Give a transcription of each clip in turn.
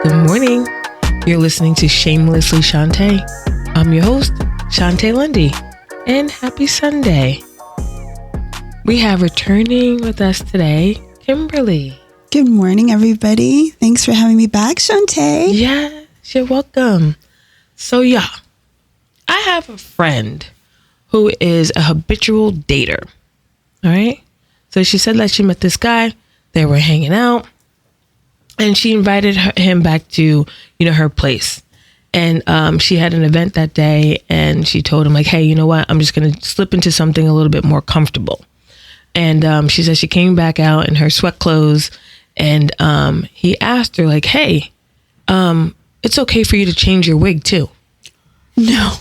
Good morning. You're listening to Shamelessly Shontay. I'm your host, Shontay Lundy, and happy Sunday. We have returning with us today, Kimberly. Good morning, everybody. Thanks for having me back, Shontay. Yes, you're welcome. So, I have a friend who is a habitual dater. All right. So she said that she met this guy. They were hanging out. And she invited him back to, her place. And she had an event that day, and she told him, like, hey, you know what? I'm just going to slip into something a little bit more comfortable. And she said she came back out in her sweat clothes, and he asked her, like, hey, it's okay for you to change your wig too. No,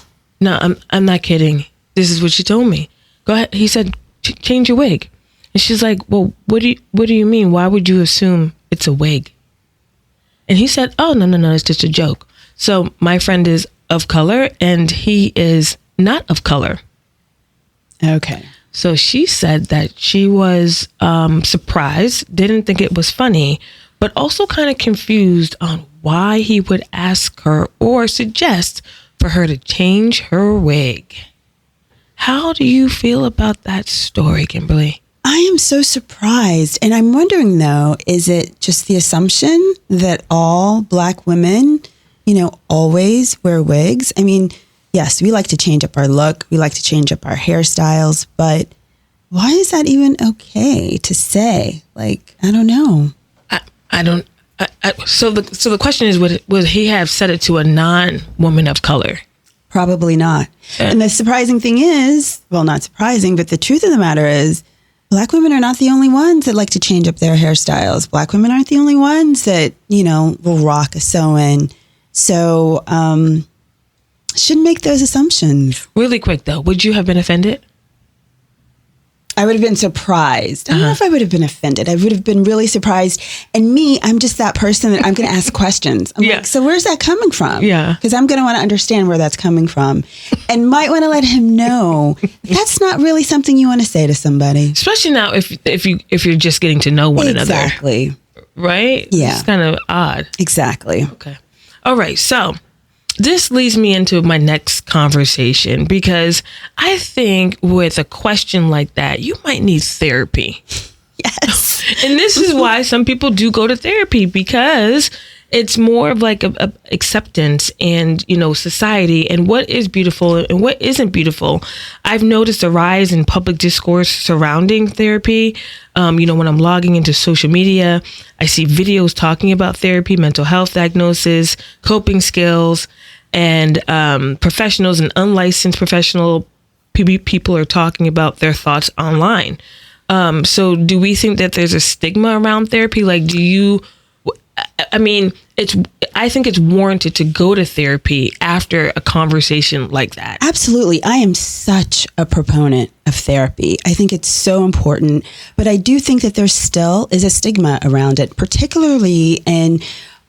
I'm not kidding. This is what she told me. Go ahead. He said, change your wig. And she's like, well, what do you mean? Why would you assume it's a wig? And he said, oh, no, it's just a joke. So my friend is of color and he is not of color. Okay. So she said that she was surprised, didn't think it was funny, but also kind of confused on why he would ask her or suggest for her to change her wig. How do you feel about that story, Kimberly? I am so surprised. And I'm wondering, though, is it just the assumption that all Black women, always wear wigs? I mean, yes, we like to change up our look. We like to change up our hairstyles. But why is that even okay to say? Like, I don't know. So the question is, would he have said it to a non-woman of color? Probably not. And the surprising thing is, well, not surprising, but the truth of the matter is, Black women are not the only ones that like to change up their hairstyles. Black women aren't the only ones that, will rock a sew-in. So, shouldn't make those assumptions. Really quick, though, would you have been offended? I would have been surprised. I don't know if I would have been offended. I would have been really surprised. And I'm just that person that I'm going to ask questions. I'm like, so where's that coming from? Yeah. Because I'm going to want to understand where that's coming from. And might want to let him know that's not really something you want to say to somebody. Especially now if you're just getting to know one another. Exactly. Right? Yeah. It's kind of odd. Exactly. Okay. All right. So this leads me into my next conversation because I think with a question like that, you might need therapy. Yes. And this is why some people do go to therapy, because it's more of like a acceptance and, society and what is beautiful and what isn't beautiful. I've noticed a rise in public discourse surrounding therapy. When I'm logging into social media, I see videos talking about therapy, mental health diagnosis, coping skills, and professionals and unlicensed professional people are talking about their thoughts online. So do we think that there's a stigma around therapy? Like, I think it's warranted to go to therapy after a conversation like that. Absolutely. I am such a proponent of therapy. I think it's so important, but I do think that there still is a stigma around it, particularly in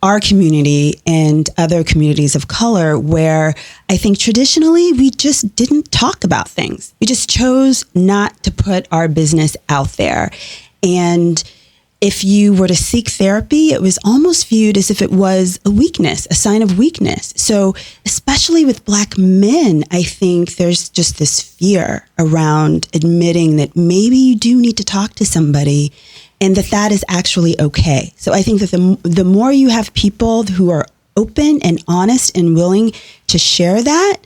our community and other communities of color, where I think traditionally we just didn't talk about things. We just chose not to put our business out there. And if you were to seek therapy, it was almost viewed as if it was a weakness, a sign of weakness. So especially with Black men, I think there's just this fear around admitting that maybe you do need to talk to somebody and that is actually okay. So I think that the more you have people who are open and honest and willing to share that,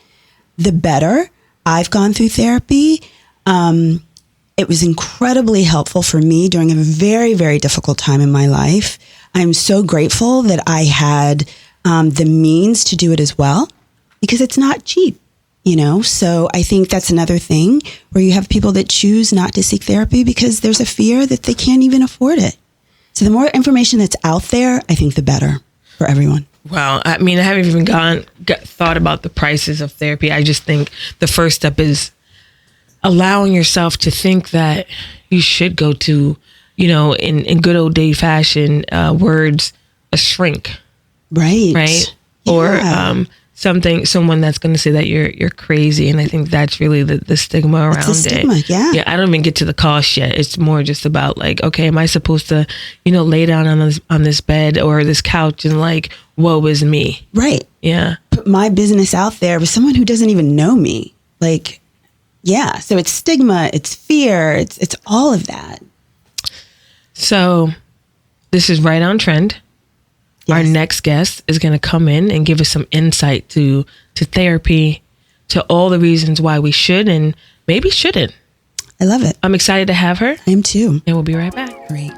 the better. I've gone through therapy. It was incredibly helpful for me during a very, very difficult time in my life. I'm so grateful that I had the means to do it as well, because it's not cheap, So I think that's another thing where you have people that choose not to seek therapy because there's a fear that they can't even afford it. So the more information that's out there, I think the better for everyone. Wow. I haven't even thought about the prices of therapy. I just think the first step is allowing yourself to think that you should go to, in good old day fashion words, a shrink. Right. Right. Yeah. Or someone that's going to say that you're crazy. And I think that's really the stigma around It's a stigma, it. yeah. Yeah. I don't even get to the cost yet. It's more just about like, okay, am I supposed to, lay down on this bed or this couch and like, woe is me. Right. Yeah. Put my business out there with someone who doesn't even know me. Like, yeah. So it's stigma, it's fear, it's all of that. So this is right on trend. Yes. Our next guest is going to come in and give us some insight to therapy, to all the reasons why we should and maybe shouldn't. I love it. I'm excited to have her. I am too. And we'll be right back. Great.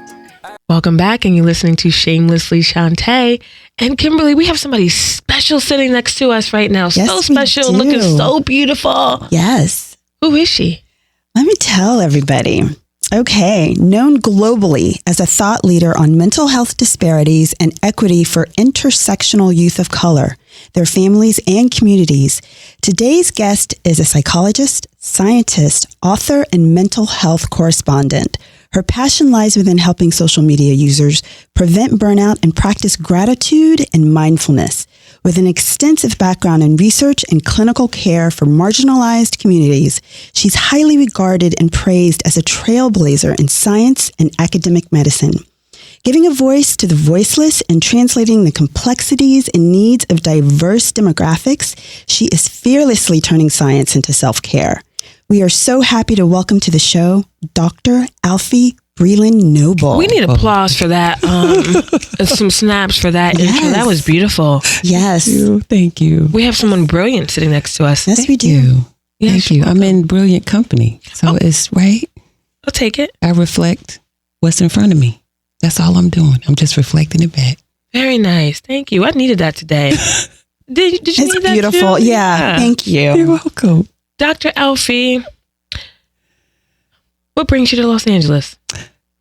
Welcome back, and you're listening to Shamelessly Shontay. And Kimberly, we have somebody special sitting next to us right now. Yes, so special, looking so beautiful. Yes. Who is she? Let me tell everybody. Okay, known globally as a thought leader on mental health disparities and equity for intersectional youth of color, their families, and communities, today's guest is a psychologist, scientist, author, and mental health correspondent. Her passion lies within helping social media users prevent burnout and practice gratitude and mindfulness. With an extensive background in research and clinical care for marginalized communities, she's highly regarded and praised as a trailblazer in science and academic medicine. Giving a voice to the voiceless and translating the complexities and needs of diverse demographics, she is fearlessly turning science into self-care. We are so happy to welcome to the show Dr. Alfiee Breland-Noble. We need applause for that. Some snaps for that intro. That was beautiful. Yes. Thank you. We have someone brilliant sitting next to us. Yes, we do. Yes, Thank you. I'm in brilliant company. So it's right. I'll take it. I reflect what's in front of me. That's all I'm doing. I'm just reflecting it back. Very nice. Thank you. I needed that today. Did you It's need that beautiful. too? Yeah. Thank you. You're welcome. Dr. Alfiee, what brings you to Los Angeles?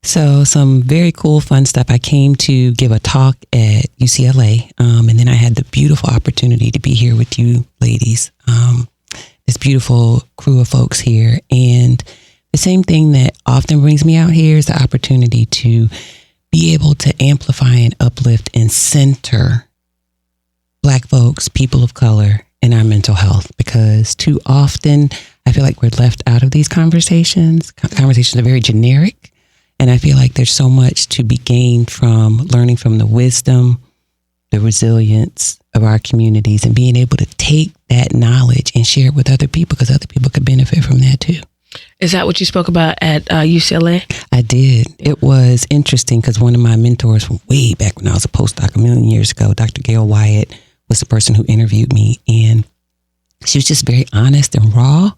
So some very cool, fun stuff. I came to give a talk at UCLA, and then I had the beautiful opportunity to be here with you ladies, this beautiful crew of folks here. And the same thing that often brings me out here is the opportunity to be able to amplify and uplift and center Black folks, people of color, in our mental health, because too often I feel like we're left out of these conversations. Conversations are very generic. And I feel like there's so much to be gained from learning from the wisdom, the resilience of our communities, and being able to take that knowledge and share it with other people, because other people could benefit from that too. Is that what you spoke about at UCLA? I did. It was interesting because one of my mentors from way back when I was a postdoc a million years ago, Dr. Gail Wyatt, was the person who interviewed me. And she was just very honest and raw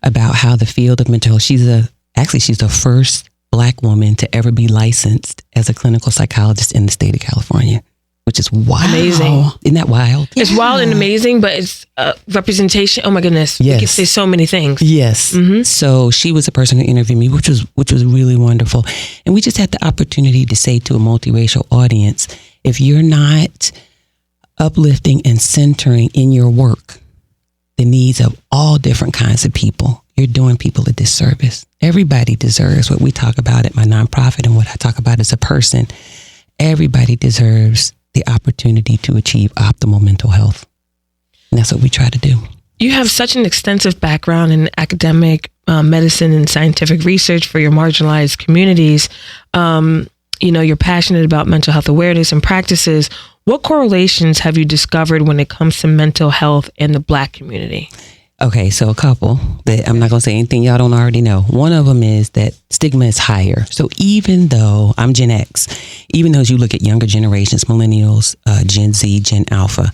about how the field of mental health, she's the first Black woman to ever be licensed as a clinical psychologist in the state of California, which is wild. Amazing. Isn't that wild? It's wild and amazing, but it's representation. Oh my goodness. Yes. We can say so many things. Yes. Mm-hmm. So she was the person who interviewed me, which was really wonderful. And we just had the opportunity to say to a multiracial audience, if you're not uplifting and centering in your work the needs of all different kinds of people, you're doing people a disservice. Everybody deserves what we talk about at my nonprofit and what I talk about as a person. Everybody deserves the opportunity to achieve optimal mental health. And that's what we try to do. You have such an extensive background in academic medicine and scientific research for your marginalized communities. You're passionate about mental health awareness and practices. What correlations have you discovered when it comes to mental health in the Black community? Okay, so a couple that I'm not going to say anything y'all don't already know. One of them is that stigma is higher. So even though I'm Gen X, even though as you look at younger generations, millennials, Gen Z, Gen Alpha,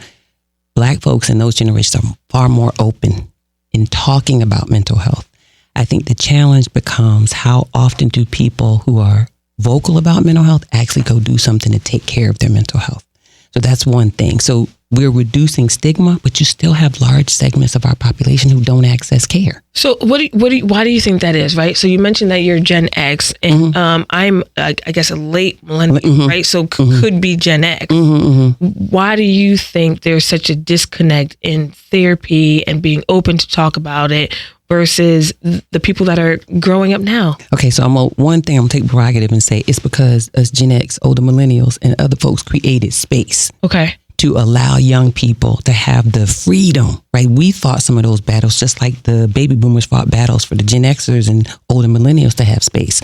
Black folks in those generations are far more open in talking about mental health. I think the challenge becomes how often do people who are vocal about mental health actually go do something to take care of their mental health? So that's one thing. So we're reducing stigma, but you still have large segments of our population who don't access care. So why do you think that is, right? So you mentioned that you're Gen X, and I'm, I guess, a late millennial, right? So could be Gen X. Why do you think there's such a disconnect in therapy and being open to talk about it versus the people that are growing up now? Okay, so one thing I'm going to take prerogative and say it's because us Gen X, older millennials, and other folks created space. Okay. to allow young people to have the freedom, right? We fought some of those battles just like the baby boomers fought battles for the Gen Xers and older millennials to have space.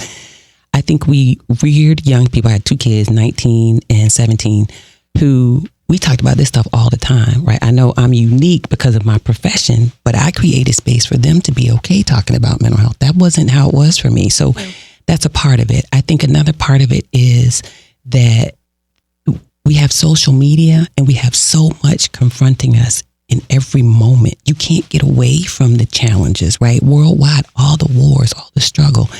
I think we reared young people. I had 2 kids, 19 and 17, who we talked about this stuff all the time, right? I know I'm unique because of my profession, but I created space for them to be okay talking about mental health. That wasn't how it was for me. So that's a part of it. I think another part of it is that we have social media and we have so much confronting us in every moment. You can't get away from the challenges, right? Worldwide, all the wars, all the struggle.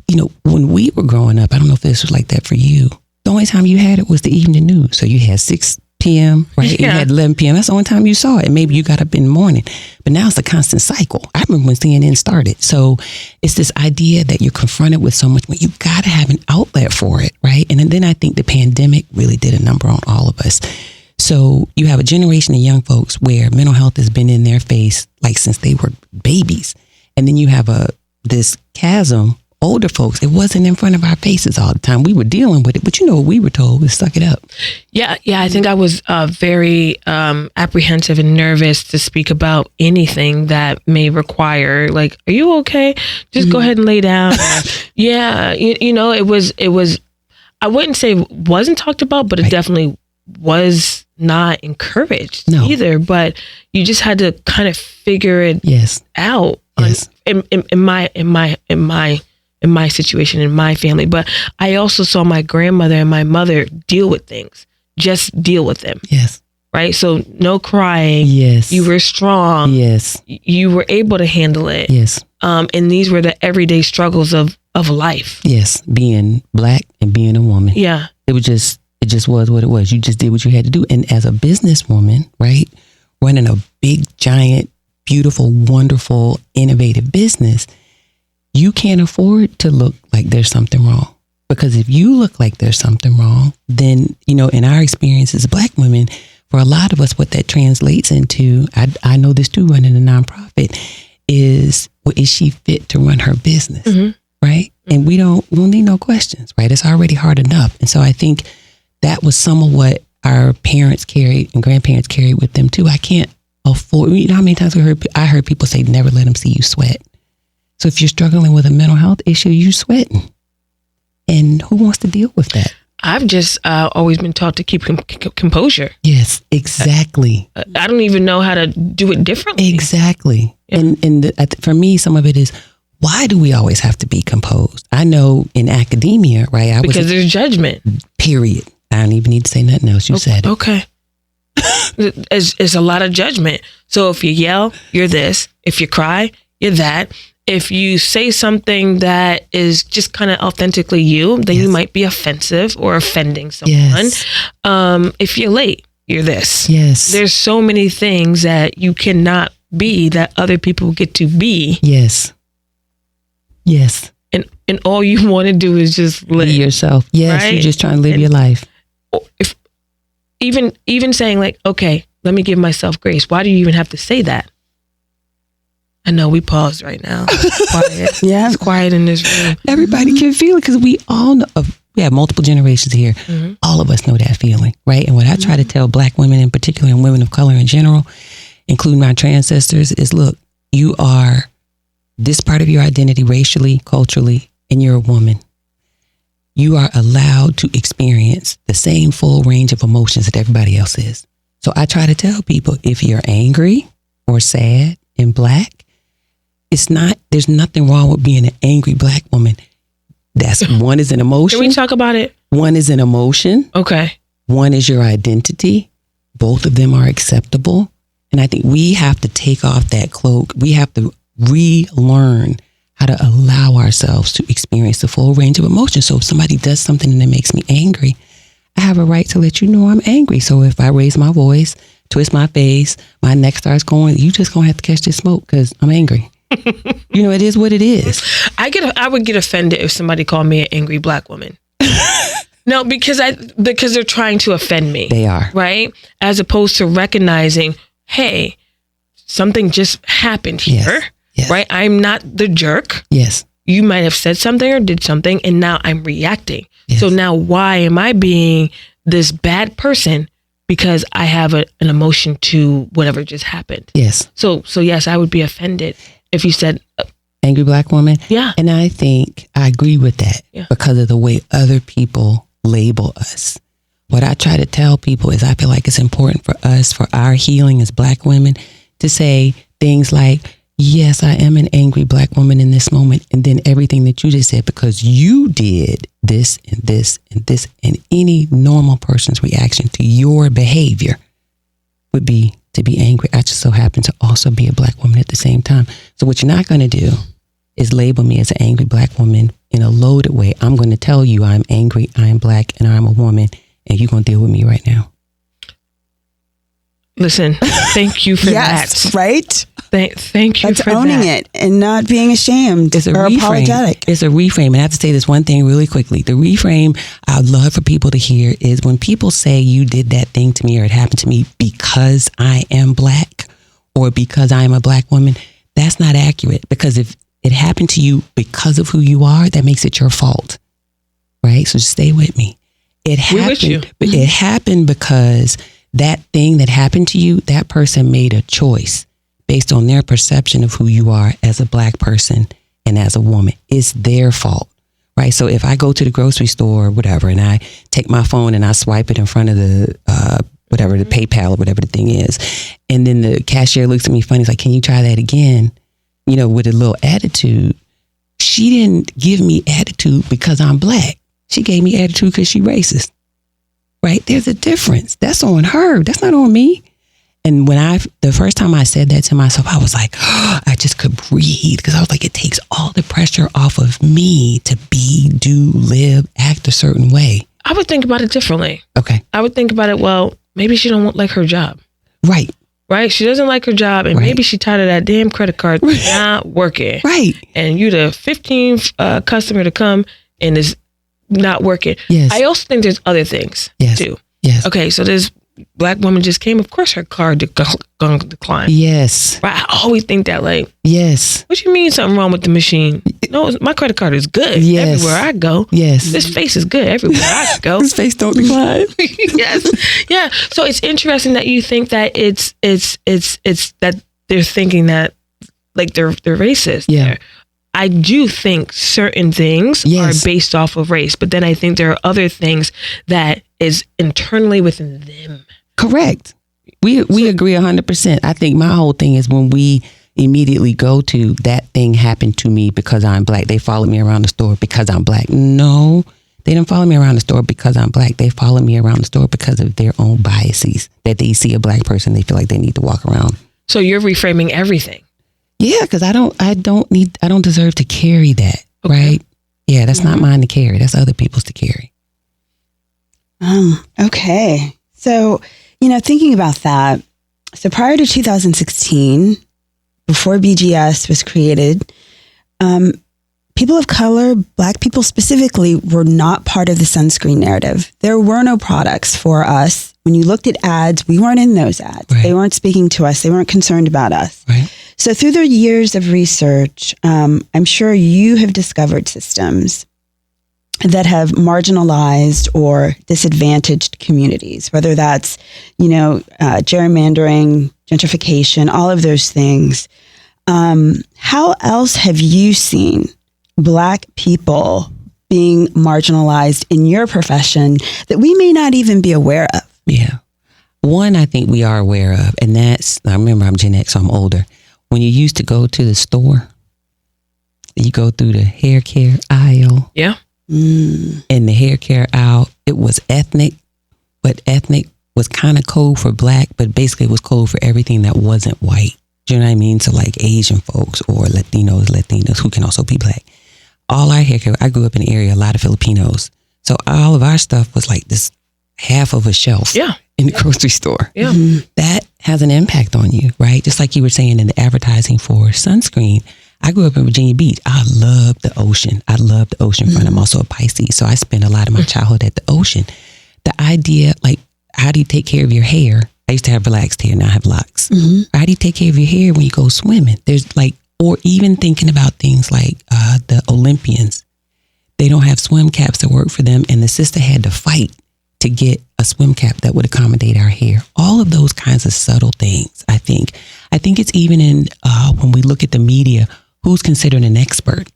You know, when we were growing up, I don't know if this was like that for you. The only time you had it was the evening news. So you had 6 p.m., right? Yeah. You had 11 p.m. That's the only time you saw it. Maybe you got up in the morning. But now it's a constant cycle. I remember when CNN started. So it's this idea that you're confronted with so much, but you got to have an outlet for it, right? And then I think the pandemic really did a number on all of us. So you have a generation of young folks where mental health has been in their face like since they were babies. And then you have this chasm. Older folks, it wasn't in front of our faces all the time. We were dealing with it, but you know what we were told was suck it up. Yeah. I think I was very apprehensive and nervous to speak about anything that may require, like, are you okay? Just go ahead and lay down. Yeah, you know, it was. I wouldn't say it wasn't talked about, but it definitely was not encouraged either. But you just had to kind of figure it out. Yes. In my situation, in my family. But I also saw my grandmother and my mother deal with things, just deal with them. Yes. Right. So no crying. Yes. You were strong. Yes. You were able to handle it. Yes. And these were the everyday struggles of life. Yes. Being Black and being a woman. Yeah. It just was what it was. You just did what you had to do. And as a businesswoman, right, running a big, giant, beautiful, wonderful, innovative business, you can't afford to look like there's something wrong. Because if you look like there's something wrong, then, you know, in our experience as Black women, for a lot of us, what that translates into, I know this too, running a nonprofit, is, well, is she fit to run her business? Mm-hmm. Right? Mm-hmm. And we don't need no questions, right? It's already hard enough. And so I think that was some of what our parents carried and grandparents carried with them too. I can't afford, you know how many times I heard people say, never let them see you sweat. So if you're struggling with a mental health issue, you're sweating. And who wants to deal with that? I've just always been taught to keep composure. Yes, exactly. I don't even know how to do it differently. Exactly. Yeah. And for me, some of it is, why do we always have to be composed? I know in academia, right? Because there's judgment. Period. I don't even need to say nothing else. You said it. Okay. It's a lot of judgment. So if you yell, you're this. If you cry, you're that. If you say something that is just kind of authentically you, then you might be offensive or offending someone. Yes. If you're late, you're this. Yes. There's so many things that you cannot be that other people get to be. Yes. Yes. And all you want to do is just live. Be yourself. Yes. Right? You're just trying to live your life. If even saying like, okay, let me give myself grace. Why do you even have to say that? I know we paused right now. It's quiet. Yeah. It's quiet in this room. Everybody can feel it because we all know, we have multiple generations here. Mm-hmm. All of us know that feeling, right? And what I try to tell Black women in particular and women of color in general, including my ancestors, is look, you are this part of your identity racially, culturally, and you're a woman. You are allowed to experience the same full range of emotions that everybody else is. So I try to tell people, if you're angry or sad and Black, there's nothing wrong with being an angry Black woman. One is an emotion. Can we talk about it? One is an emotion. Okay. One is your identity. Both of them are acceptable. And I think we have to take off that cloak. We have to relearn how to allow ourselves to experience the full range of emotions. So if somebody does something that makes me angry, I have a right to let you know I'm angry. So if I raise my voice, twist my face, my neck starts going, you just gonna have to catch this smoke because I'm angry. You know, it is what it is. I would get offended if somebody called me an angry Black woman. No, because they're trying to offend me. They are. Right? As opposed to recognizing, hey, something just happened here. Yes. Yes. Right? I'm not the jerk. Yes. You might have said something or did something and now I'm reacting. Yes. So now why am I being this bad person because I have an emotion to whatever just happened. Yes. So yes, I would be offended if you said angry Black woman. Yeah. And I think I agree with that because of the way other people label us. What I try to tell people is I feel like it's important for us, for our healing as Black women, to say things like, yes, I am an angry Black woman in this moment. And then everything that you just said, because you did this and this and this, and any normal person's reaction to your behavior would be to be angry. I just so happen to also be a Black woman at the same time. So what you're not going to do is label me as an angry Black woman in a loaded way. I'm going to tell you I'm angry, I'm Black, and I'm a woman. And you're going to deal with me right now. Listen, thank you for yes, that. Right? Thank you That's for owning that. it and not being ashamed or apologetic. It's a reframe. And I have to say this one thing really quickly. The reframe I'd love for people to hear is when people say you did that thing to me or it happened to me because I am Black or because I am a Black woman, that's not accurate. Because if it happened to you because of who you are, that makes it your fault. Right? So just stay with me. We're with you. But it happened because that thing that happened to you, that person made a choice based on their perception of who you are as a Black person and as a woman. It's their fault, right? So if I go to the grocery store or whatever, and I take my phone and I swipe it in front of the, the PayPal or whatever the thing is, and then the cashier looks at me funny, he's like, can you try that again? With a little attitude. She didn't give me attitude because I'm Black. She gave me attitude because she racist, right? There's a difference. That's on her. That's not on me. And the first time I said that to myself, I was like, I just could breathe because I was like, it takes all the pressure off of me to be, do, live, act a certain way. I would think about it differently. Okay. I would think about it, well, maybe she don't like her job. Right. Right? She doesn't like her job, and maybe she tired of that damn credit card not working. Right. And you the 15th customer to come and is not working. Yes. I also think there's other things too. Yes. Okay, so this Black woman just came. Of course her card gonna decline. Yes. Right? I always think that yes. What you mean something wrong with the machine? No, my credit card is good. Yes. Everywhere I go. Yes. This face is good everywhere I go. This face don't decline. Yes. Yeah. So it's interesting that you think that it's that they're thinking that they're racist. Yeah. There. I do think certain things are based off of race, but then I think there are other things that is internally within them. Correct. We agree 100%. I think my whole thing is when we immediately go to that thing happened to me because I'm Black. They followed me around the store because I'm Black. No, they didn't follow me around the store because I'm Black. They followed me around the store because of their own biases that they see a Black person. They feel like they need to walk around. So you're reframing everything. Yeah, because I don't deserve to carry that, right? Yeah, that's not mine to carry. That's other people's to carry. Okay. So, thinking about that, so prior to 2016, before BGS was created, people of color, Black people specifically, were not part of the sunscreen narrative. There were no products for us. When you looked at ads, we weren't in those ads. Right. They weren't speaking to us. They weren't concerned about us. Right. So through the years of research, I'm sure you have discovered systems that have marginalized or disadvantaged communities, whether that's, gerrymandering, gentrification, all of those things. How else have you seen Black people being marginalized in your profession that we may not even be aware of? Yeah. One, I think we are aware of, and I remember I'm Gen X, so I'm older. When you used to go to the store, you go through the hair care aisle. Yeah. In the hair care aisle, it was ethnic, but ethnic was kind of code for Black, but basically it was code for everything that wasn't white. Do you know what I mean? So like Asian folks or Latinos who can also be Black. All our hair care, I grew up in an area, a lot of Filipinos. So all of our stuff was like this half of a shelf in the grocery store. Yeah. That has an impact on you, right? Just like you were saying in the advertising for sunscreen. I grew up in Virginia Beach. I love the ocean. I love the ocean front. I'm also a Pisces, so I spent a lot of my childhood at the ocean. The idea, how do you take care of your hair? I used to have relaxed hair, now I have locks. How do you take care of your hair when you go swimming? There's or even thinking about things like the Olympians. They don't have swim caps that work for them, and the sister had to fight to get a swim cap that would accommodate our hair. All of those kinds of subtle things, I think. I think it's even in when we look at the media, who's considered an expert.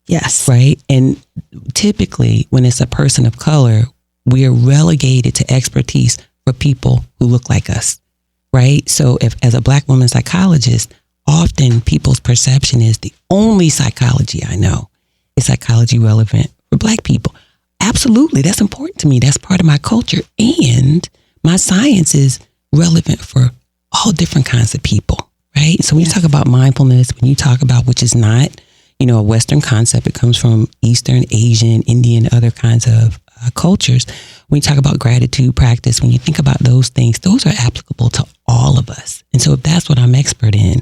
Yes. Right. And typically when it's a person of color, we're relegated to expertise for people who look like us. Right. So if as a Black woman psychologist, often people's perception is the only psychology I know is psychology relevant for Black people. Absolutely. That's important to me. That's part of my culture. And my science is relevant for all different kinds of people. Right. So when you talk about mindfulness, when you talk about, which is not, a Western concept, it comes from Eastern, Asian, Indian, other kinds of cultures. When you talk about gratitude practice, when you think about those things, those are applicable to all of us. And so if that's what I'm expert in,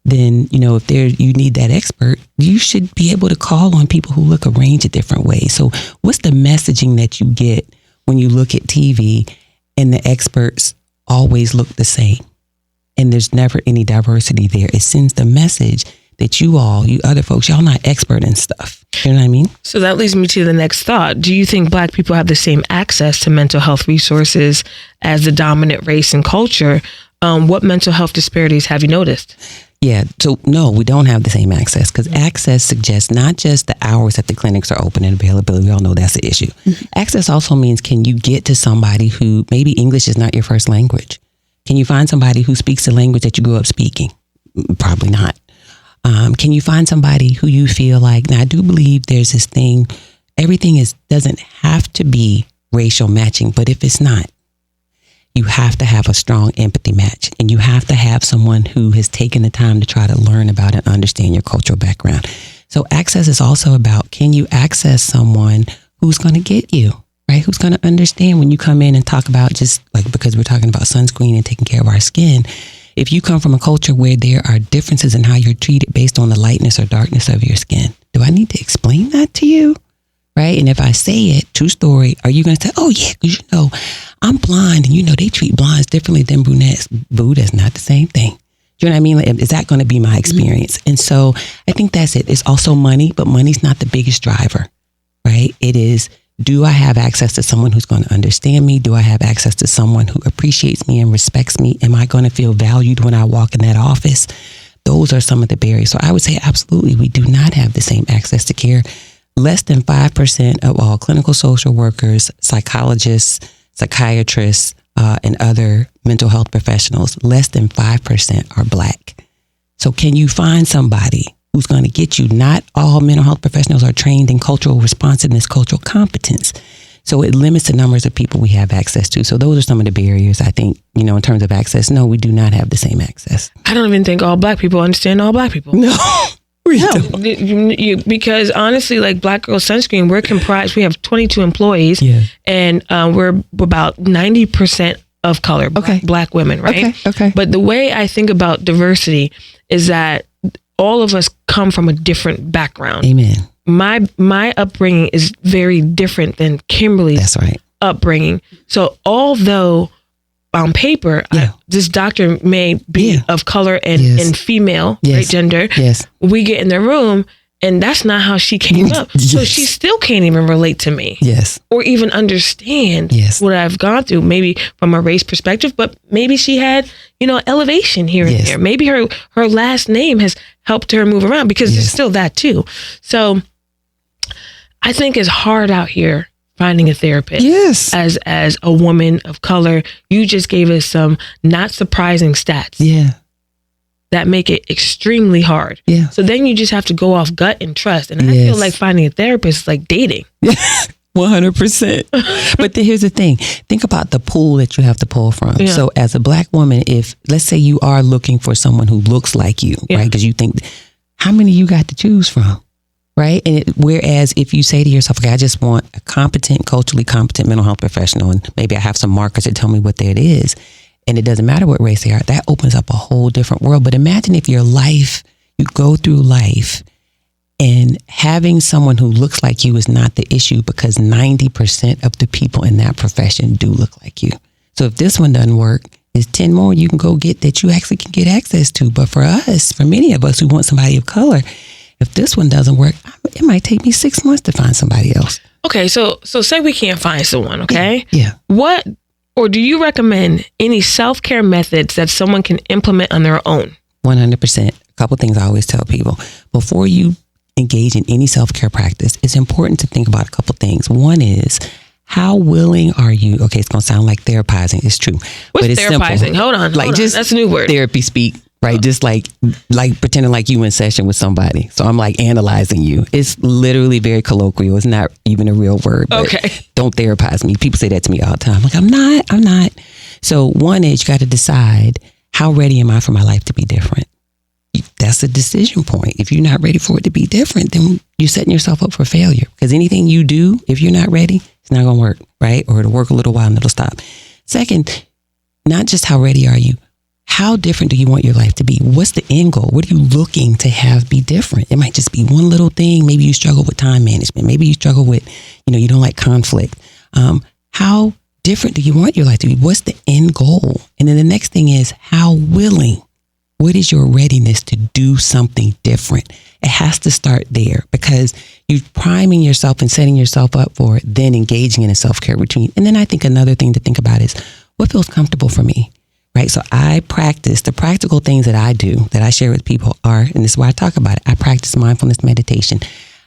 then, if you need that expert, you should be able to call on people who look a range of different ways. So what's the messaging that you get when you look at TV and the experts always look the same and there's never any diversity there? It sends the message that you other folks, y'all not expert in stuff. You know what I mean? So that leads me to the next thought. Do you think Black people have the same access to mental health resources as the dominant race and culture? What mental health disparities have you noticed? Yeah. So no, we don't have the same access because access suggests not just the hours that the clinics are open and availability. We all know that's the issue. Mm-hmm. Access also means, can you get to somebody who maybe English is not your first language? Can you find somebody who speaks the language that you grew up speaking? Probably not. Can you find somebody who you feel like, now I do believe there's this thing, everything doesn't have to be racial matching, but if it's not, you have to have a strong empathy match and you have to have someone who has taken the time to try to learn about and understand your cultural background. So access is also about, can you access someone who's going to get you, right? Who's going to understand when you come in and talk about, just like, because we're talking about sunscreen and taking care of our skin. If you come from a culture where there are differences in how you're treated based on the lightness or darkness of your skin, do I need to explain that to you? Right? And if I say it, true story, are you going to say, oh yeah, because I'm blind and they treat blondes differently than brunettes. Boo, that's not the same thing. Do you know what I mean? Is that going to be my experience? And so I think that's it. It's also money, but money's not the biggest driver, right? It is, do I have access to someone who's going to understand me? Do I have access to someone who appreciates me and respects me? Am I going to feel valued when I walk in that office? Those are some of the barriers. So I would say absolutely, we do not have the same access to care. Less than 5% of all clinical social workers, psychologists, psychiatrists, and other mental health professionals, less than 5% are Black. So can you find somebody who's going to get you? Not all mental health professionals are trained in cultural responsiveness, cultural competence. So it limits the numbers of people we have access to. So those are some of the barriers, I think, in terms of access. No, we do not have the same access. I don't even think all Black people understand all Black people. No. Because honestly, like Black Girl Sunscreen, we have 22 employees and we're about 90% of color, Black women, right? Okay. But the way I think about diversity is that all of us come from a different background. Amen. My upbringing is very different than Kimberly's upbringing. So although on paper, this doctor may be of color and female, right, gender. Yes. We get in the room and that's not how she came up. So she still can't even relate to me. Yes. Or even understand what I've gone through, maybe from a race perspective, but maybe she had, elevation here and there. Maybe her last name has helped her move around because there's still that too. So I think it's hard out here finding a therapist as a woman of color. You just gave us some not surprising stats that make it extremely hard. So then you just have to go off gut and trust. And I feel like finding a therapist is like dating. 100%. But here's the thing. Think about the pool that you have to pull from. So as a Black woman, if let's say you are looking for someone who looks like you, right? Because you think, how many you got to choose from? Right. And whereas if you say to yourself, okay, I just want a competent, culturally competent mental health professional, and maybe I have some markers that tell me what that is, and it doesn't matter what race they are, that opens up a whole different world. But imagine if you go through life and having someone who looks like you is not the issue because 90% of the people in that profession do look like you. So if this one doesn't work, there's 10 more you can go get that you actually can get access to. But for many of us who want somebody of color, if this one doesn't work, it might take me 6 months to find somebody else. Okay, so say we can't find someone, okay? Yeah. What, or do you recommend any self-care methods that someone can implement on their own? 100%. A couple things I always tell people. Before you engage in any self-care practice, it's important to think about a couple things. One is, how willing are you? Okay, it's going to sound like therapizing. It's true. What's but it's therapizing? simple. Hold on. Just That's a new word. Therapy speak, right? Just like pretending like you in session with somebody. So I'm like analyzing you. It's literally very colloquial. It's not even a real word. But Okay. don't therapize me. People say that to me all the time. Like, I'm not. So one is, you got to decide, how ready am I for my life to be different? That's a decision point. If you're not ready for it to be different, then you're setting yourself up for failure. Because anything you do, if you're not ready, it's not going to work, right? Or it'll work a little while and it'll stop. Second, not just how ready are you, how different do you want your life to be? What's the end goal? What are you looking to have be different? It might just be one little thing. Maybe you struggle with time management. Maybe you struggle with, you don't like conflict. How different do you want your life to be? What's the end goal? And then the next thing is, how willing? What is your readiness to do something different? It has to start there, because you're priming yourself and setting yourself up for then engaging in a self-care routine. And then I think another thing to think about is, what feels comfortable for me, right? So I practice the practical things that I do, that I share with people are, and this is why I talk about it, I practice mindfulness meditation.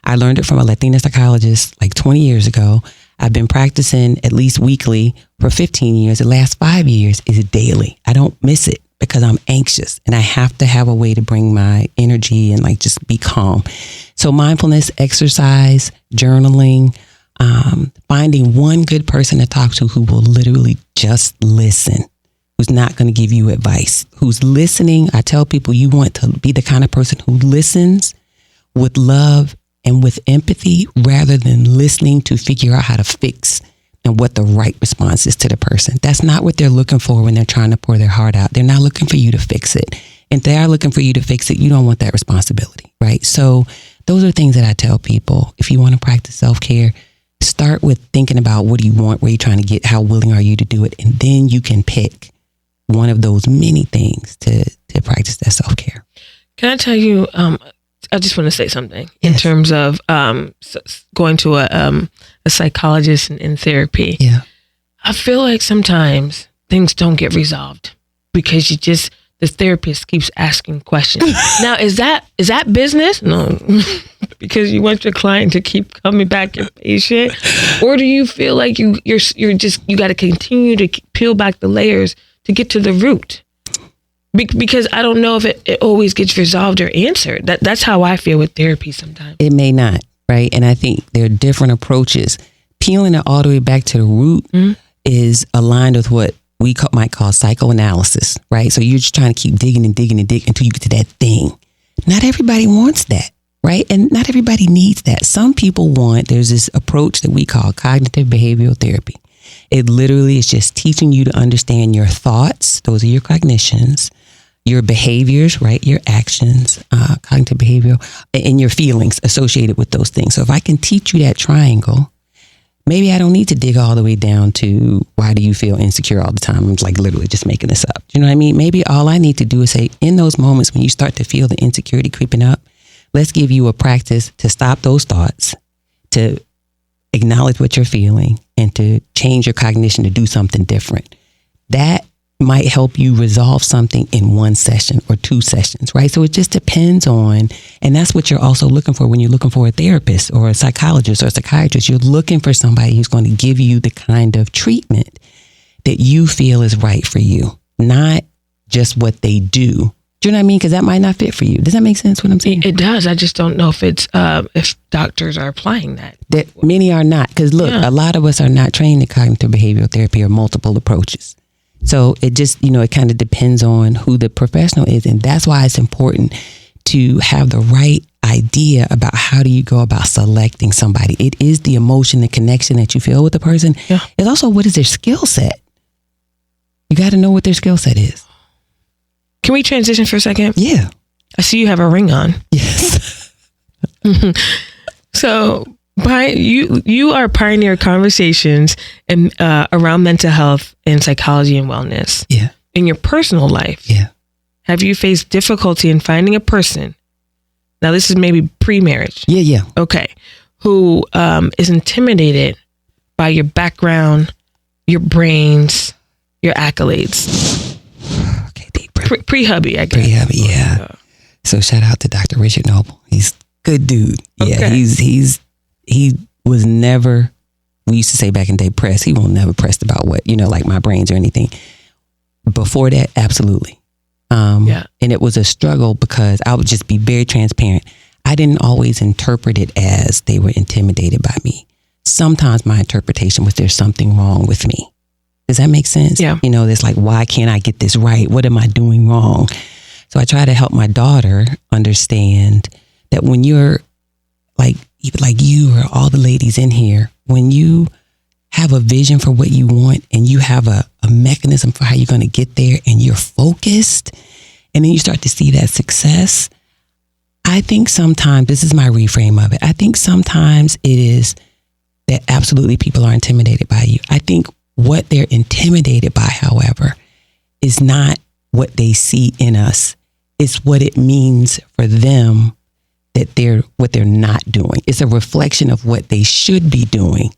I learned it from a Latina psychologist like 20 years ago. I've been practicing at least weekly for 15 years. The last 5 years is daily. I don't miss it, because I'm anxious and I have to have a way to bring my energy and like just be calm. So mindfulness, exercise, journaling, finding one good person to talk to who will literally just listen, who's not going to give you advice, who's listening. I tell people, you want to be the kind of person who listens with love and with empathy, rather than listening to figure out how to fix and what the right response is to the person. That's not what they're looking for when they're trying to pour their heart out. They're not looking for you to fix it. If they are looking for you to fix it, you don't want that responsibility, right? So those are things that I tell people. If you want to practice self-care, start with thinking about, what do you want? Where are you trying to get? How willing are you to do it? And then you can pick one of those many things to practice that self-care. Can I tell you, I just want to say something in Yes. terms of going to a psychologist in therapy. Yeah. I feel like sometimes things don't get resolved because the therapist keeps asking questions. Now, is that business? No, because you want your client to keep coming back, your patient, or do you feel like you got to continue to peel back the layers to get to the root? Because I don't know if it always gets resolved or answered. That's how I feel with therapy sometimes. It may not, right? And I think there are different approaches. Peeling it all the way back to the root is aligned with what we might call psychoanalysis, right? So you're just trying to keep digging and digging and digging until you get to that thing. Not everybody wants that, right? And not everybody needs that. Some people there's this approach that we call cognitive behavioral therapy. It literally is just teaching you to understand your thoughts. Those are your cognitions, your behaviors, right? Your actions, cognitive behavioral, and your feelings associated with those things. So if I can teach you that triangle, maybe I don't need to dig all the way down to, why do you feel insecure all the time? I'm like literally just making this up. You know what I mean? Maybe all I need to do is say, in those moments when you start to feel the insecurity creeping up, let's give you a practice to stop those thoughts, to acknowledge what you're feeling, and to change your cognition to do something different. That might help you resolve something in one session or 2 sessions, right? So it just depends on, and that's what you're also looking for when you're looking for a therapist or a psychologist or a psychiatrist. You're looking for somebody who's going to give you the kind of treatment that you feel is right for you, not just what they do. Do you know what I mean? Because that might not fit for you. Does that make sense what I'm saying? It does. I just don't know if it's if doctors are applying that. That many are not. Because look, a lot of us are not trained in cognitive behavioral therapy or multiple approaches. So it just, it kind of depends on who the professional is. And that's why it's important to have the right idea about how do you go about selecting somebody. It is the emotion, the connection that you feel with the person. Yeah. It's also, what is their skill set? You got to know what their skill set is. Can we transition for a second? Yeah. I see you have a ring on. Yes. So you are pioneer conversations around mental health and psychology and wellness. Yeah. In your personal life. Yeah. Have you faced difficulty in finding a person? Now this is maybe pre-marriage. Yeah. Okay. who is intimidated by your background, your brains, your accolades? Okay, deep breath. Pre-hubby, I guess. Pre-hubby, yeah. So shout out to Dr. Richard Noble. He's a good dude. Yeah, Okay. he was never, we used to say back in the day, pressed. He won't never pressed about what, like my brains or anything. Before that, absolutely. And it was a struggle because I would just be very transparent. I didn't always interpret it as they were intimidated by me. Sometimes my interpretation was there's something wrong with me. Does that make sense? Yeah. It's like, why can't I get this right? What am I doing wrong? So I try to help my daughter understand that when you're like you or all the ladies in here, when you have a vision for what you want and you have a mechanism for how you're going to get there and you're focused and then you start to see that success, I think sometimes, this is my reframe of it, I think sometimes it is that absolutely people are intimidated by you. I think what they're intimidated by, however, is not what they see in us. It's what it means for them that what they're not doing. It's a reflection of what they should be doing,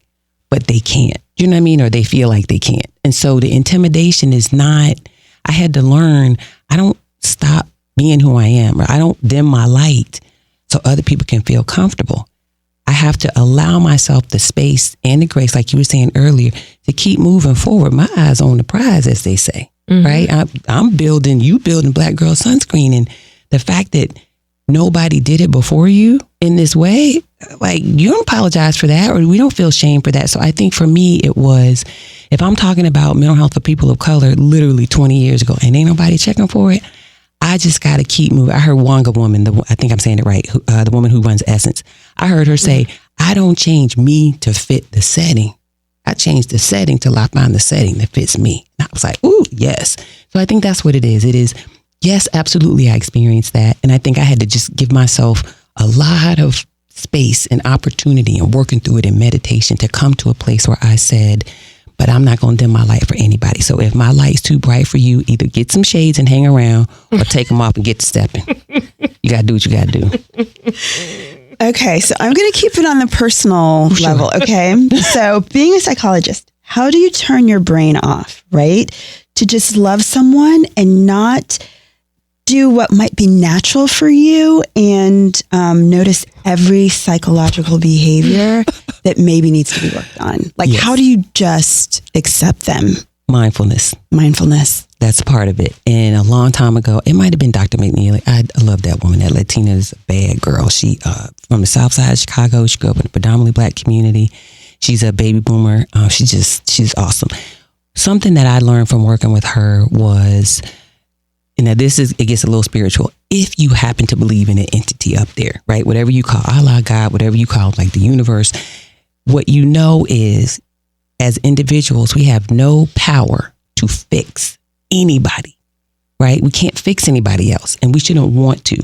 but they can't. You know what I mean? Or they feel like they can't. And so the intimidation is not, I had to learn, I don't stop being who I am, or I don't dim my light so other people can feel comfortable. I have to allow myself the space and the grace, like you were saying earlier, to keep moving forward. My eyes on the prize, as they say, right? I'm building Black Girl Sunscreen. And the fact that nobody did it before you in this way, like, you don't apologize for that, or we don't feel shame for that. So I think for me, it was, if I'm talking about mental health for people of color, literally 20 years ago, and ain't nobody checking for it, I just got to keep moving. I heard Wanga Woman, I think I'm saying it right, the woman who runs Essence. I heard her say, I don't change me to fit the setting. I change the setting till I find the setting that fits me. And I was like, ooh, yes. So I think that's what it is. It is, yes, absolutely, I experienced that. And I think I had to just give myself a lot of space and opportunity and working through it in meditation to come to a place where I said, but I'm not going to dim my light for anybody. So if my light's too bright for you, either get some shades and hang around or take them off and get to stepping. You got to do what you got to do. Okay, so I'm going to keep it on the personal level, okay? So being a psychologist, how do you turn your brain off, right? To just love someone and not do what might be natural for you and notice every psychological behavior that maybe needs to be worked on. Like, Yes. How do you just accept them? Mindfulness. That's part of it. And a long time ago, it might have been Dr. McNeely. I love that woman. That Latina is a bad girl. She from the South Side of Chicago. She grew up in a predominantly Black community. She's a baby boomer. She's awesome. Something that I learned from working with her was, and now it gets a little spiritual. If you happen to believe in an entity up there, right? Whatever you call Allah, God, whatever you call like the universe, what you know is, as individuals, we have no power to fix anybody, right? We can't fix anybody else, and we shouldn't want to,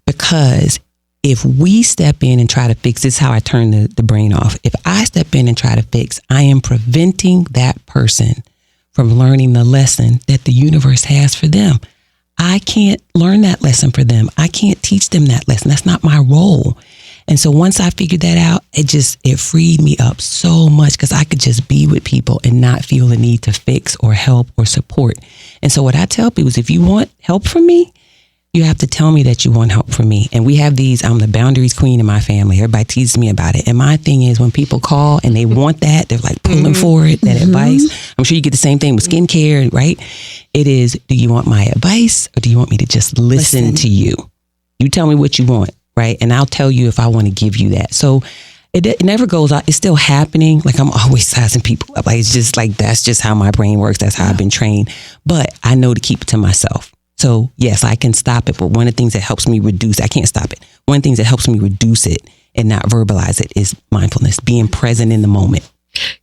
because if we step in and try to fix, this is how I turn the brain off. If I step in and try to fix, I am preventing that person from learning the lesson that the universe has for them. I can't learn that lesson for them. I can't teach them that lesson. That's not my role. And so once I figured that out, it freed me up so much, because I could just be with people and not feel the need to fix or help or support. And so what I tell people is, if you want help from me, you have to tell me that you want help from me. And we have I'm the boundaries queen in my family. Everybody teases me about it. And my thing is, when people call and they want that, they're like pulling for it, that advice. I'm sure you get the same thing with skincare, right? It is, do you want my advice, or do you want me to just listen to you? You tell me what you want, right? And I'll tell you if I want to give you that. So it never goes out. It's still happening. Like, I'm always sizing people up. Like, it's just like, that's just how my brain works. That's how I've been trained. But I know to keep it to myself. So yes, I can stop it. But one of the things that helps me reduce, I can't stop it. One of the things that helps me reduce it and not verbalize it is mindfulness, being present in the moment.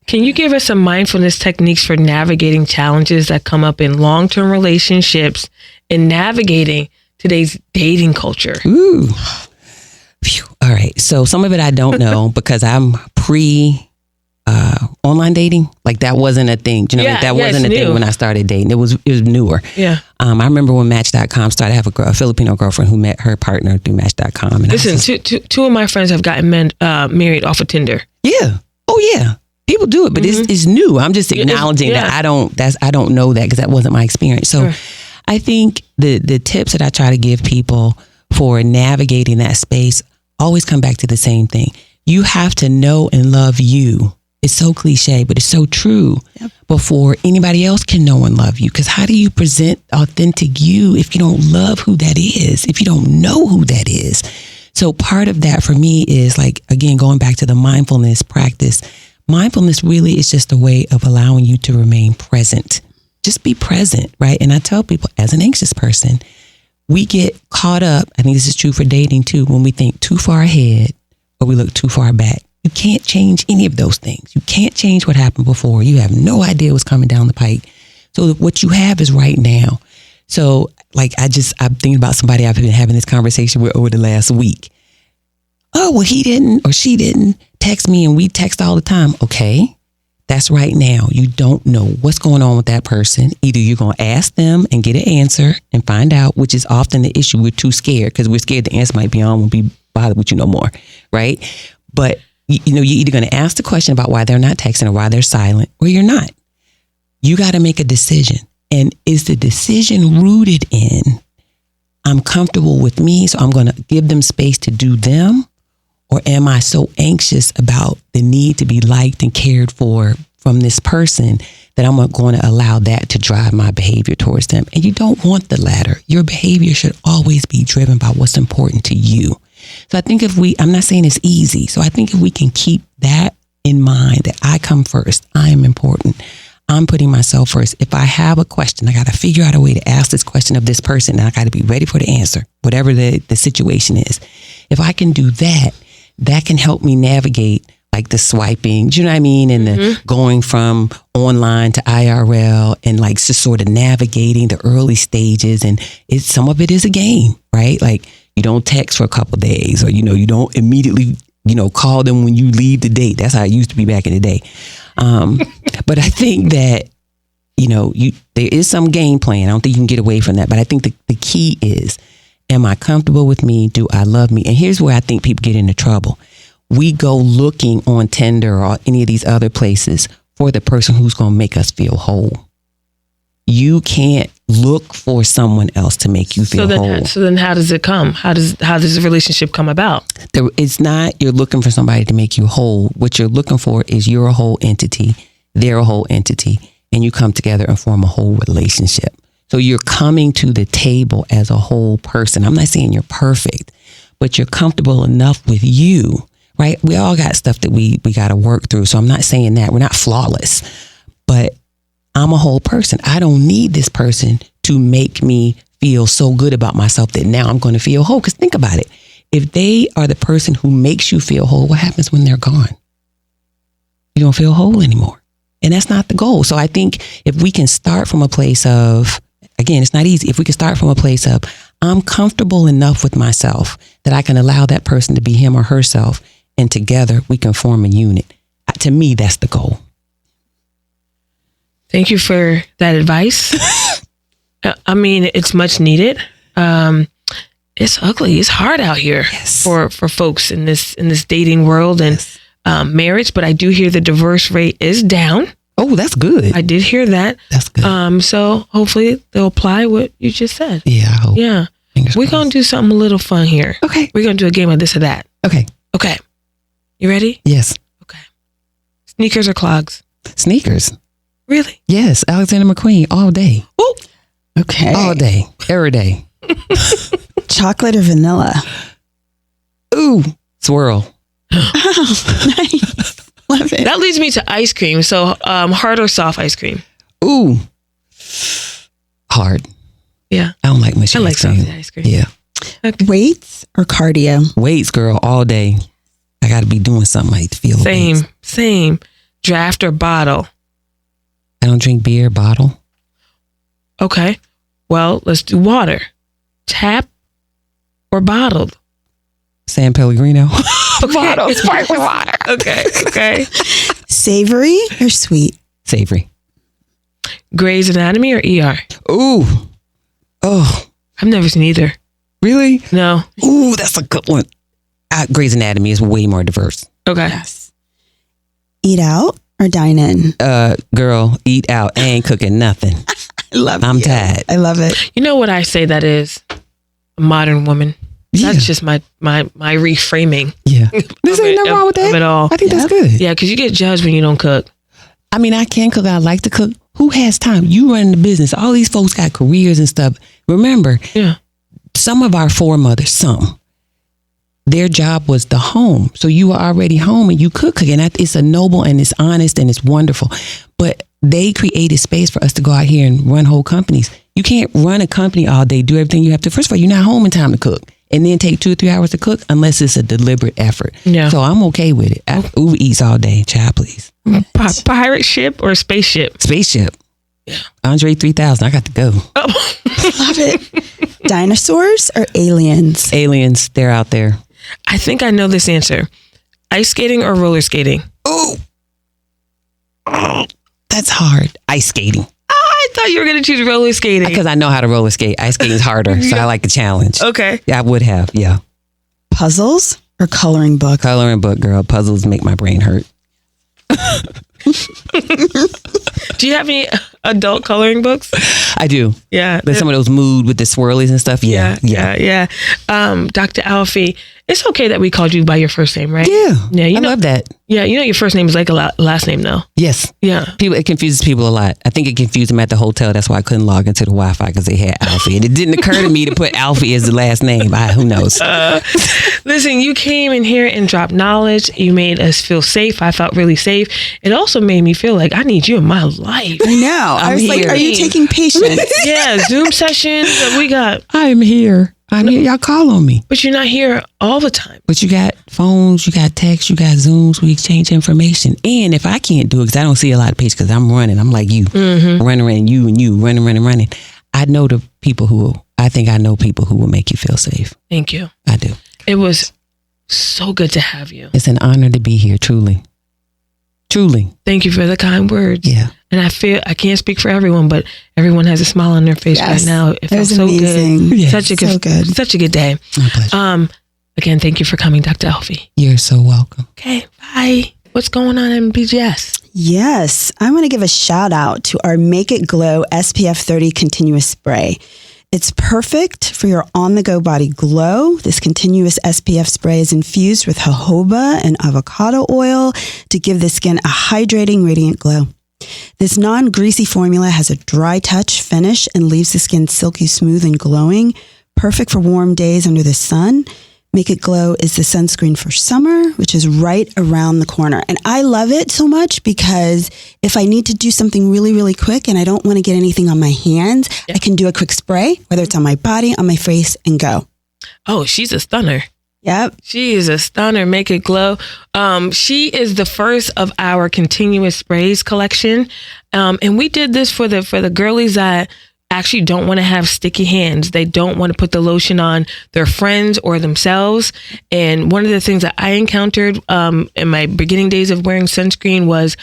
Can you give us some mindfulness techniques for navigating challenges that come up in long-term relationships and navigating today's dating culture? Ooh. Phew. All right. So some of it I don't know because I'm online dating. Like that wasn't a thing. Do you know, like that wasn't a thing when I started dating. It was newer. Yeah. I remember when Match.com started. I have a Filipino girlfriend who met her partner through Match.com. And listen, two of my friends have gotten married off of Tinder. Yeah. Oh yeah. People do it, but it's new. I'm just acknowledging that I don't know that because that wasn't my experience. So I think the tips that I try to give people for navigating that space always come back to the same thing. You have to know and love you. It's so cliche, but it's so true before anybody else can know and love you. Because how do you present authentic you if you don't love who that is, if you don't know who that is? So part of that for me is like, again, going back to the mindfulness practice. Mindfulness really is just a way of allowing you to remain present. Just be present, right? And I tell people, as an anxious person, we get caught up, I think this is true for dating too, when we think too far ahead or we look too far back. You can't change any of those things. You can't change what happened before. You have no idea what's coming down the pike. So what you have is right now. So like, I'm thinking about somebody I've been having this conversation with over the last week. Oh, well, he didn't or she didn't text me and we text all the time. Okay. That's right now. You don't know what's going on with that person. Either you're going to ask them and get an answer and find out, which is often the issue. We're too scared because we're scared the answer might be on. We'll be bothered with you no more. Right. But, you're either going to ask the question about why they're not texting or why they're silent, or you're not. You got to make a decision. And is the decision rooted in, I'm comfortable with me, so I'm going to give them space to do them? Or am I so anxious about the need to be liked and cared for from this person that I'm going to allow that to drive my behavior towards them? And you don't want the latter. Your behavior should always be driven by what's important to you. So I think I'm not saying it's easy. So I think if we can keep that in mind, that I come first, I am important, I'm putting myself first. If I have a question, I got to figure out a way to ask this question of this person, and I got to be ready for the answer, whatever the situation is. If I can do that, that can help me navigate like the swiping, do you know what I mean? And the going from online to IRL and like just sort of navigating the early stages. And some of it is a game, right? Like you don't text for a couple of days, or, you don't immediately, call them when you leave the date. That's how it used to be back in the day. But I think that, there is some game plan. I don't think you can get away from that. But I think the key is, am I comfortable with me? Do I love me? And here's where I think people get into trouble. We go looking on Tinder or any of these other places for the person who's going to make us feel whole. You can't look for someone else to make you feel whole. So then how does it come? How does the relationship come about? It's not you're looking for somebody to make you whole. What you're looking for is you're a whole entity, they're a whole entity, and you come together and form a whole relationship. So you're coming to the table as a whole person. I'm not saying you're perfect, but you're comfortable enough with you, right? We all got stuff that we got to work through. So I'm not saying that we're not flawless, but I'm a whole person. I don't need this person to make me feel so good about myself that now I'm going to feel whole. Because think about it. If they are the person who makes you feel whole, what happens when they're gone? You don't feel whole anymore. And that's not the goal. So I think if we can start from a place of, again, it's not easy. If we can start from a place of, I'm comfortable enough with myself that I can allow that person to be him or herself, and together we can form a unit. To me, that's the goal. Thank you for that advice. I mean, it's much needed. It's ugly. It's hard out here for folks in this dating world and marriage. But I do hear the divorce rate is down. Oh, that's good. I did hear that. That's good. So hopefully they'll apply what you just said. Yeah, I hope. Yeah. We're going to do something a little fun here. Okay. We're going to do a game of this or that. Okay. Okay. You ready? Yes. Okay. Sneakers or clogs? Sneakers. Really? Yes. Alexander McQueen all day. Oh. Okay. All day. Every day. Chocolate or vanilla? Ooh. Swirl. Oh, nice. Love it. That leads me to ice cream. So hard or soft ice cream? Ooh. Hard. Yeah. I don't like much I like ice cream. soft ice cream. Yeah. Okay. Weights or cardio? Weights, girl, all day. I got to be doing something. I feel Same. Draft or bottle? I don't drink beer. Bottle. Okay. Well, let's do water. Tap or bottled? San Pellegrino. Okay. Bottle. Sparkling water. Okay. Savory or sweet? Savory. Grey's Anatomy or ER? Ooh. Oh. I've never seen either. Really? No. Ooh, that's a good one. Grey's Anatomy is way more diverse. Okay. Yes. Eat out or dine in? Girl, eat out. I ain't cooking nothing. I love I'm tired. I love it. You know what I say that is? A modern woman. That's just my reframing. Yeah. There's ain't nothing wrong with that. Of it all. I think that's good. Yeah, because you get judged when you don't cook. I mean, I can cook. I like to cook. Who has time? You run the business. All these folks got careers and stuff. Remember, some of our foremothers, their job was the home. So you were already home and you could cook. And it's a noble and it's honest and it's wonderful. But they created space for us to go out here and run whole companies. You can't run a company all day, do everything you have to. First of all, you're not home in time to cook. And then take 2 or 3 hours to cook unless it's a deliberate effort. Yeah. So I'm okay with it. Uber Eats all day. Child, please. Pirate ship or spaceship? Spaceship. Yeah. Andre 3000. I got to go. Oh. Love it. Dinosaurs or aliens? Aliens. They're out there. I think I know this answer. Ice skating or roller skating? Oh, that's hard. Ice skating. I thought you were going to choose roller skating. Because I know how to roller skate. Ice skating is harder, so I like the challenge. Okay. Yeah, I would have, yeah. Puzzles or coloring book? Coloring book, girl. Puzzles make my brain hurt. Do you have any adult coloring books? I do. Yeah. There's some of those mood with the swirlies and stuff. Yeah. Dr. Alfiee, it's okay that we called you by your first name, right? Yeah. Yeah. I love that. Yeah. You know, your first name is like a last name though. Yes. Yeah. It confuses people a lot. I think it confused them at the hotel. That's why I couldn't log into the Wi-Fi because they had Alfiee. And it didn't occur to me to put Alfiee as the last name. Who knows? Listen, you came in here and dropped knowledge. You made us feel safe. I felt really safe. It also made me feel like I need you in my life. I know. I was here. Like, are you taking patients? Yeah. Zoom sessions that we got. I'm here. I'm here. Y'all call on me. But you're not here all the time. But you got phones, you got texts, you got Zooms, we exchange information. And if I can't do it, because I don't see a lot of patients because I'm running, I'm like you, running, you, running. I know the people I know people who will make you feel safe. Thank you. I do. It was so good to have you. It's an honor to be here, truly. Truly. Thank you for the kind words. Yeah. And I can't speak for everyone, but everyone has a smile on their face right now. It felt so amazing. good. Yes. Such a good day. My pleasure. Again, thank you for coming, Dr. Alfiee. You're so welcome. Okay, bye. What's going on in BGS? Yes, I want to give a shout out to our Make It Glow SPF 30 continuous spray. It's perfect for your on-the-go body glow. This continuous SPF spray is infused with jojoba and avocado oil to give the skin a hydrating, radiant glow. This non-greasy formula has a dry touch finish and leaves the skin silky smooth and glowing, perfect for warm days under the sun. Make It Glow is the sunscreen for summer, which is right around the corner. And I love it so much because if I need to do something really, really quick and I don't want to get anything on my hands, I can do a quick spray, whether it's on my body, on my face, and go. Oh, she's a stunner. Yep. She is a stunner. Make It Glow. She is the first of our continuous sprays collection. And we did this for the girlies that actually don't want to have sticky hands. They don't want to put the lotion on their friends or themselves. And one of the things that I encountered in my beginning days of wearing sunscreen was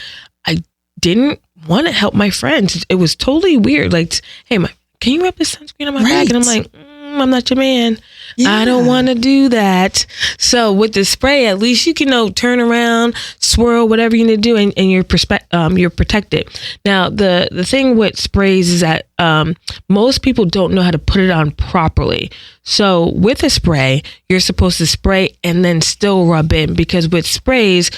I didn't want to help my friends. It was totally weird. Like, hey, can you rub this sunscreen on my back? And I'm like, I'm not your man. Yeah. I don't want to do that. So with the spray, at least you can turn around, swirl, whatever you need to do, and you're protected. Now, the thing with sprays is that most people don't know how to put it on properly. So with a spray, you're supposed to spray and then still rub in, because with sprays,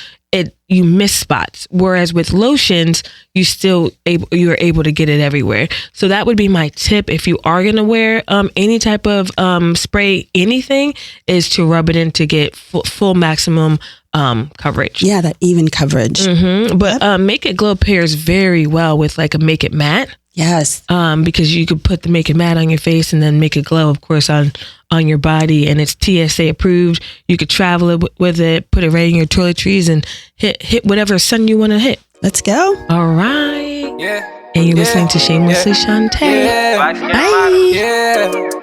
you miss spots, whereas with lotions you're able to get it everywhere. So that would be my tip if you are going to wear any type of spray, anything, is to rub it in to get full maximum coverage. Yeah, that even coverage. Mm-hmm. But Make It Glow pairs very well with like a Make It Matte. Yes. Because you could put the Make It Matte on your face and then Make It Glow, of course, on your body, and it's TSA approved. You could travel it with it, put it right in your toiletries, and hit whatever sun you want to hit. Let's go. All right. Yeah. And you're listening to Shamelessly Shontay. Bye.